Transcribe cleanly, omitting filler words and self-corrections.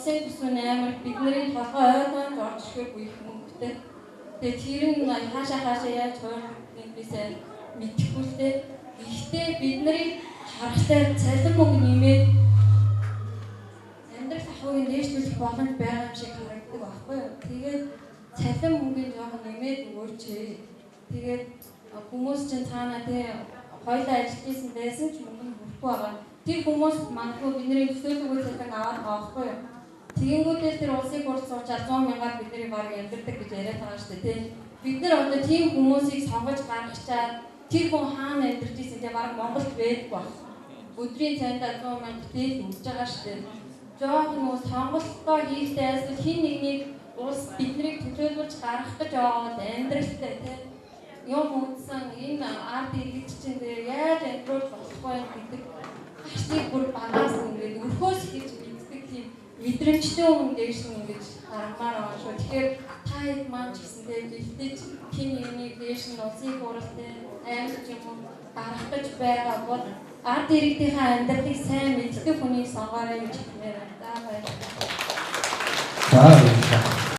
улсын төсвийн амар бидний толгой ойдон орж ирэхгүй их мөнгөтэй. Тэгээ тэр нь хаашаа яаж хойрохыг бисээ мэдэхгүй л дээ. Гэхдээ бидний харахтай цалин мөнгө нэмээд амьдрал ахуйг дээшлүүлэх боломж байгаа юм шиг харагддаг байхгүй юу? Тэгээд цалин мөнгөний жоохон нэмээд өгөөч. Тэгээд хүмүүс чинь цаана тий хоёулаа ажиллаж исэн байсан ч мөнгө нь хүрхгүй байгаа. Тэр хүмүүс магадгүй бидний төсөөлөгөө цалин аваад байгаа байхгүй юу? Тэгэнгүүтээ тэр улсын хурц суучаад 100 мянгаар бидний баг амьддаг гэж яриад байгаа шүү дээ тий. Бид нар одоо тийм хүмүүсийг сонгож гаргачаад тэр хүн хаана амьдарч исэн тий баг Монголд байдаггүй байна. Өдрийн цайндаа 100 мянга дээл өгч байгаа шүү дээ. Жоох нь сонголтоо хийхдээ айлсвал хин нэгнийг улс биднийг төлөөлж гаргах гэж байгаа амьдралтай тий. Юм үндсэн энэ ард иргэд чинь дээр яаж амьдрах болохгүй гэдэг ашиг бүр багаас ингээд өрхөөс гэж мэддэг тийм мэдрэмжтэй хүн дээш нь ингэж гармаар байгаа шүү. Тэгэхээр та хэд маань ч гэсэндээ бэлдэж хин нэгнийг дээш нь улсын хурлтай аймаг юм уу гаргах гэж байгаа бол ард иргэдийнхээ амьдралыг сайн мэддэг хүнийг сонгоорой гэж хэлмээр байна. За баярлалаа.